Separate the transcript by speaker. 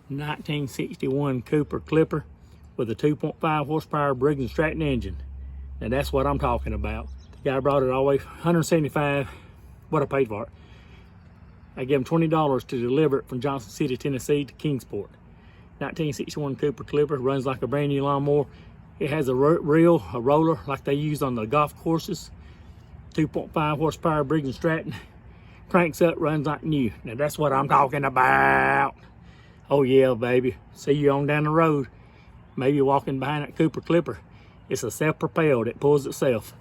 Speaker 1: 1961 Cooper Klipper with a 2.5 horsepower Briggs and Stratton engine. Now that's what I'm talking about. The guy brought it all the way, $175, what I paid for it. I gave him $20 to deliver it from Johnson City, Tennessee to Kingsport. 1961 Cooper Klipper, runs like a brand new lawnmower. It has a reel, a roller like they use on the golf courses. 2.5 horsepower Briggs and Stratton. Cranks up, runs like new. Now that's what I'm talking about. Oh yeah, baby. See you on down the road. Maybe walking behind that Cooper Klipper. It's a self-propelled, it pulls itself.